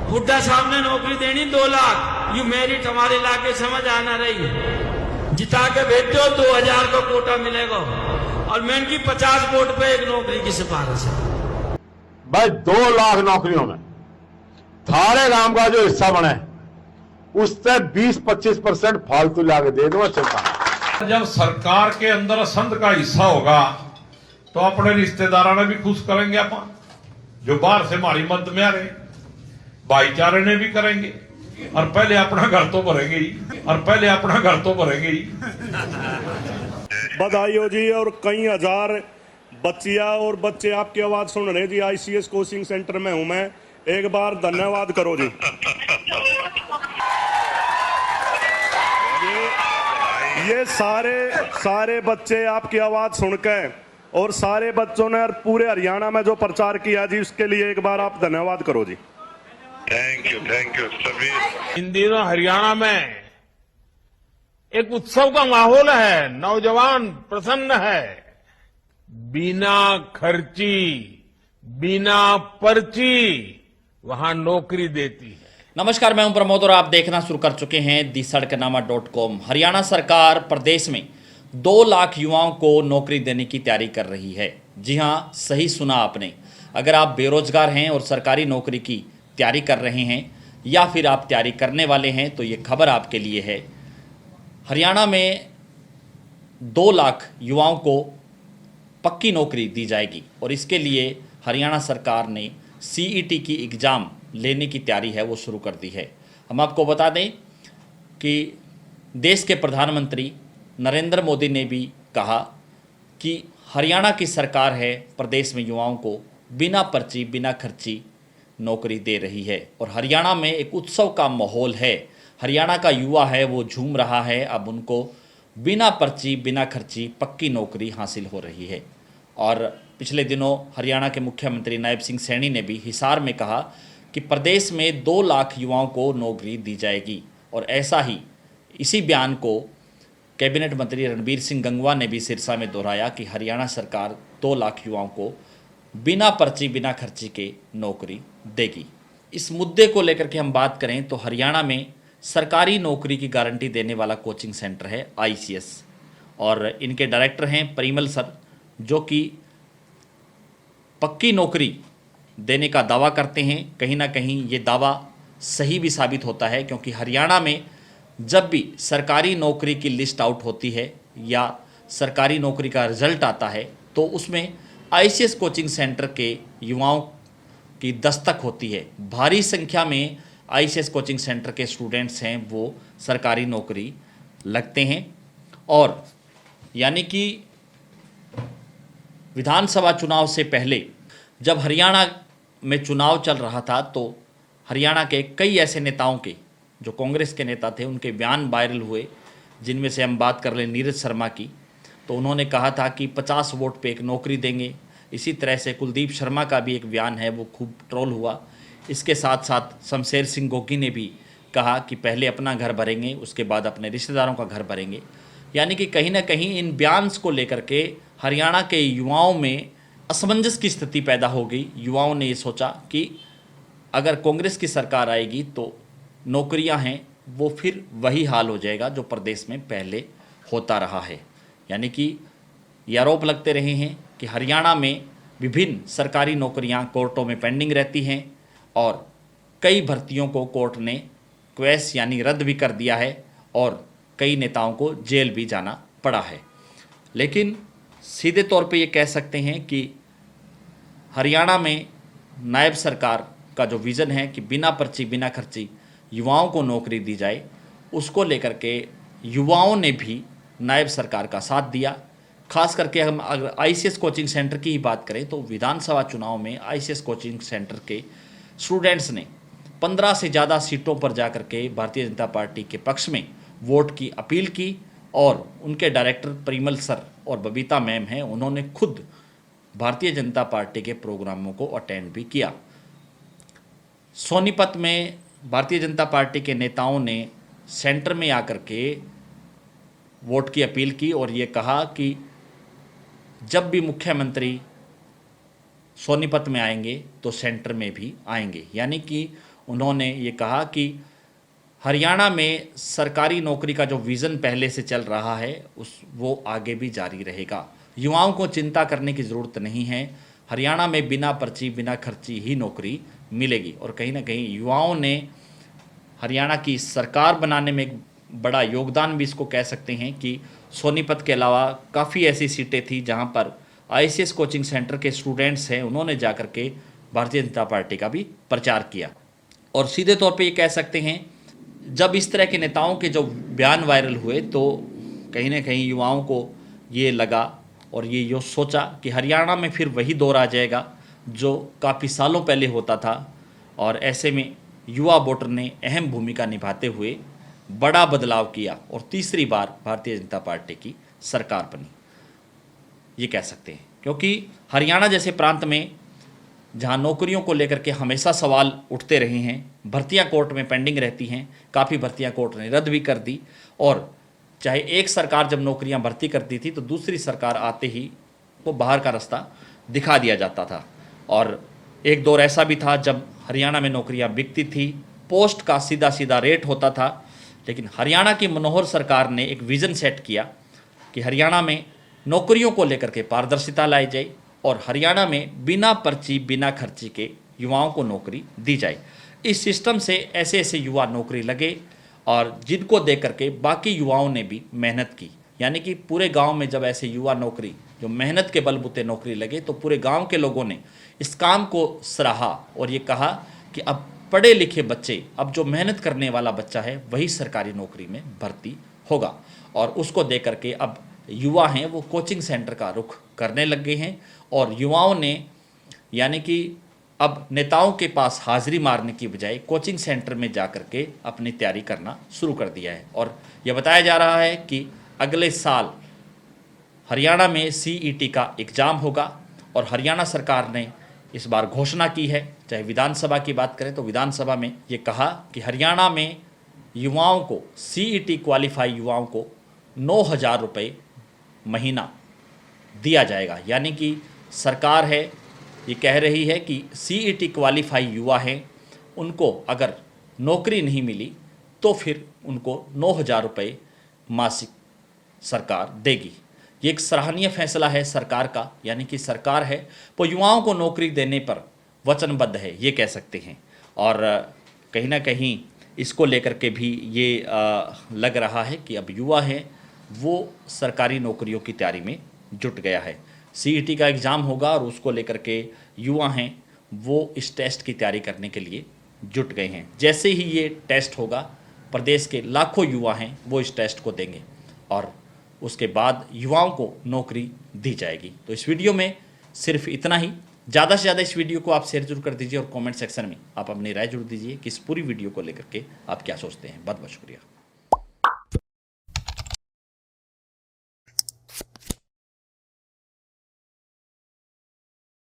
हुड्डा साहब ने नौकरी देनी 2 लाख, यू मेरिट हमारे इलाके समझ आना रही है, जिता के भेज दो 2000 का कोटा मिलेगा और मैं इनकी 50 वोट पे एक नौकरी की सिफारिश है। भाई 2 लाख नौकरियों में थारे गांव का जो हिस्सा बने उससे 20-25% फालतू लाके दे दो। चिंता जब सरकार के अंदर संघ का हिस्सा होगा तो अपने रिश्तेदारों ने भी खुश करेंगे, अपन जो बाहर से हमारी मदद में आ रहे भाईचारे ने भी करेंगे और पहले अपना घर तो भरेंगे ही। बधाई हो जी। और कई हजार बच्चियां और बच्चे आपकी आवाज सुन रहे जी। ICS कोचिंग सेंटर में हूं मैं, एक बार धन्यवाद करो जी। ये सारे बच्चे आपकी आवाज सुनकर और सारे बच्चों ने पूरे हरियाणा में जो प्रचार किया जी, उसके लिए एक बार आप धन्यवाद करो जी। थैंक यू सभी। इन दिनों हरियाणा में एक उत्सव का माहौल है, नौजवान प्रसन्न है, बिना खर्ची बिना पर्ची वहां नौकरी देती है। नमस्कार, मैं हूं प्रमोद और आप देखना शुरू कर चुके हैं दी-सड़कनामा.com। हरियाणा सरकार प्रदेश में 2 लाख युवाओं को नौकरी देने की तैयारी कर रही है। जी हां, सही सुना आपने। अगर आप बेरोजगार हैं और सरकारी नौकरी की तैयारी कर रहे हैं या फिर आप तैयारी करने वाले हैं तो ये खबर आपके लिए है। हरियाणा में 2 लाख युवाओं को पक्की नौकरी दी जाएगी और इसके लिए हरियाणा सरकार ने CET की एग्ज़ाम लेने की तैयारी है वो शुरू कर दी है। हम आपको बता दें कि देश के प्रधानमंत्री नरेंद्र मोदी ने भी कहा कि हरियाणा की सरकार है प्रदेश में युवाओं को बिना पर्ची बिना खर्ची नौकरी दे रही है और हरियाणा में एक उत्सव का माहौल है। हरियाणा का युवा है वो झूम रहा है, अब उनको बिना पर्ची बिना खर्ची पक्की नौकरी हासिल हो रही है। और पिछले दिनों हरियाणा के मुख्यमंत्री नायब सिंह सैनी ने भी हिसार में कहा कि प्रदेश में 2 लाख युवाओं को नौकरी दी जाएगी और ऐसा ही इसी बयान को कैबिनेट मंत्री रणबीर सिंह गंगवा ने भी सिरसा में दोहराया कि हरियाणा सरकार 2 लाख युवाओं को बिना पर्ची बिना खर्ची के नौकरी देगी। इस मुद्दे को लेकर के हम बात करें तो हरियाणा में सरकारी नौकरी की गारंटी देने वाला कोचिंग सेंटर है ICS और इनके डायरेक्टर हैं परिमल सर, जो कि पक्की नौकरी देने का दावा करते हैं। कहीं ना कहीं ये दावा सही भी साबित होता है, क्योंकि हरियाणा में जब भी सरकारी नौकरी की लिस्ट आउट होती है या सरकारी नौकरी का रिजल्ट आता है तो उसमें ICS कोचिंग सेंटर के युवाओं की दस्तक होती है। भारी संख्या में ICS कोचिंग सेंटर के स्टूडेंट्स हैं वो सरकारी नौकरी लगते हैं। और यानी कि विधानसभा चुनाव से पहले जब हरियाणा में चुनाव चल रहा था तो हरियाणा के कई ऐसे नेताओं के, जो कांग्रेस के नेता थे, उनके बयान वायरल हुए, जिनमें से हम बात कर लें नीरज शर्मा की, तो उन्होंने कहा था कि 50 वोट पे एक नौकरी देंगे। इसी तरह से कुलदीप शर्मा का भी एक बयान है वो खूब ट्रोल हुआ। इसके साथ साथ शमशेर सिंह गोगी ने भी कहा कि पहले अपना घर भरेंगे उसके बाद अपने रिश्तेदारों का घर भरेंगे। यानी कि कहीं ना कहीं इन बयान को लेकर के हरियाणा के युवाओं में असमंजस की स्थिति पैदा हो गई। युवाओं ने ये सोचा कि अगर कांग्रेस की सरकार आएगी तो नौकरियां हैं वो फिर वही हाल हो जाएगा जो प्रदेश में पहले होता रहा है। यानी कि ये आरोप लगते रहे हैं कि हरियाणा में विभिन्न सरकारी नौकरियां कोर्टों में पेंडिंग रहती हैं और कई भर्तियों को कोर्ट ने क्वैश यानी रद्द भी कर दिया है और कई नेताओं को जेल भी जाना पड़ा है। लेकिन सीधे तौर पे ये कह सकते हैं कि हरियाणा में नायब सरकार का जो विज़न है कि बिना पर्ची बिना खर्ची युवाओं को नौकरी दी जाए, उसको लेकर के युवाओं ने भी नायब सरकार का साथ दिया। खास करके हम अगर ICS कोचिंग सेंटर की ही बात करें तो विधानसभा चुनाव में ICS कोचिंग सेंटर के स्टूडेंट्स ने 15 से ज़्यादा सीटों पर जाकर के भारतीय जनता पार्टी के पक्ष में वोट की अपील की और उनके डायरेक्टर परिमल सर और बबीता मैम हैं, उन्होंने खुद भारतीय जनता पार्टी के प्रोग्रामों को अटेंड भी किया। सोनीपत में भारतीय जनता पार्टी के नेताओं ने सेंटर में आकर के वोट की अपील की और ये कहा कि जब भी मुख्यमंत्री सोनीपत में आएंगे तो सेंटर में भी आएंगे। यानी कि उन्होंने ये कहा कि हरियाणा में सरकारी नौकरी का जो विज़न पहले से चल रहा है वो आगे भी जारी रहेगा। युवाओं को चिंता करने की ज़रूरत नहीं है, हरियाणा में बिना पर्ची बिना खर्ची ही नौकरी मिलेगी। और कहीं ना कहीं युवाओं ने हरियाणा की सरकार बनाने में एक बड़ा योगदान भी इसको कह सकते हैं कि सोनीपत के अलावा काफ़ी ऐसी सीटें थी जहां पर ICS कोचिंग सेंटर के स्टूडेंट्स हैं, उन्होंने जाकर के भारतीय जनता पार्टी का भी प्रचार किया। और सीधे तौर पे ये कह सकते हैं जब इस तरह के नेताओं के जो बयान वायरल हुए तो कहीं ना कहीं युवाओं को ये लगा और ये सोचा कि हरियाणा में फिर वही दौर आ जाएगा जो काफ़ी सालों पहले होता था, और ऐसे में युवा वोटर ने अहम भूमिका निभाते हुए बड़ा बदलाव किया और तीसरी बार भारतीय जनता पार्टी की सरकार बनी, ये कह सकते हैं। क्योंकि हरियाणा जैसे प्रांत में जहां नौकरियों को लेकर के हमेशा सवाल उठते रहे हैं, भर्तियां कोर्ट में पेंडिंग रहती हैं, काफ़ी भर्तियां कोर्ट ने रद्द भी कर दी, और चाहे एक सरकार जब नौकरियां भर्ती करती थी तो दूसरी सरकार आते ही वो बाहर का रास्ता दिखा दिया जाता था। और एक दौर ऐसा भी था जब हरियाणा में नौकरियां बिकती थी, पोस्ट का सीधा सीधा रेट होता था, लेकिन हरियाणा की मनोहर सरकार ने एक विज़न सेट किया कि हरियाणा में नौकरियों को लेकर के पारदर्शिता लाई जाए और हरियाणा में बिना पर्ची बिना खर्ची के युवाओं को नौकरी दी जाए। इस सिस्टम से ऐसे ऐसे युवा नौकरी लगे और जिनको देख करके बाकी युवाओं ने भी मेहनत की, यानी कि पूरे गांव में जब ऐसे युवा नौकरी जो मेहनत के बलबूते नौकरी लगे तो पूरे गांव के लोगों ने इस काम को सराहा और ये कहा कि अब पढ़े लिखे बच्चे, अब जो मेहनत करने वाला बच्चा है वही सरकारी नौकरी में भर्ती होगा। और उसको देख करके अब युवा हैं वो कोचिंग सेंटर का रुख करने लग गए हैं और युवाओं ने यानी कि अब नेताओं के पास हाजिरी मारने की बजाय कोचिंग सेंटर में जा कर के अपनी तैयारी करना शुरू कर दिया है। और यह बताया जा रहा है कि अगले साल हरियाणा में CET का एग्ज़ाम होगा और हरियाणा सरकार ने इस बार घोषणा की है, चाहे विधानसभा की बात करें तो विधानसभा में ये कहा कि हरियाणा में युवाओं को CET क्वालिफाई युवाओं को 9,000 रुपये महीना दिया जाएगा। यानी कि सरकार है ये कह रही है कि CET क्वालिफाई युवा हैं, उनको अगर नौकरी नहीं मिली तो फिर उनको 9,000 रुपये मासिक सरकार देगी। ये एक सराहनीय फैसला है सरकार का, यानी कि सरकार है वो युवाओं को नौकरी देने पर वचनबद्ध है, ये कह सकते हैं। और कहीं ना कहीं इसको लेकर के भी ये लग रहा है कि अब युवा हैं वो सरकारी नौकरियों की तैयारी में जुट गया है। CET का एग्ज़ाम होगा और उसको लेकर के युवा हैं वो इस टेस्ट की तैयारी करने के लिए जुट गए हैं। जैसे ही ये टेस्ट होगा प्रदेश के लाखों युवा हैं वो इस टेस्ट को देंगे और उसके बाद युवाओं को नौकरी दी जाएगी। तो इस वीडियो में सिर्फ इतना ही। ज़्यादा से ज़्यादा इस वीडियो को आप शेयर जरूर कर दीजिए और कमेंट सेक्शन में आप अपनी राय जरूर दीजिए कि इस पूरी वीडियो को लेकर के आप क्या सोचते हैं। बहुत बहुत शुक्रिया।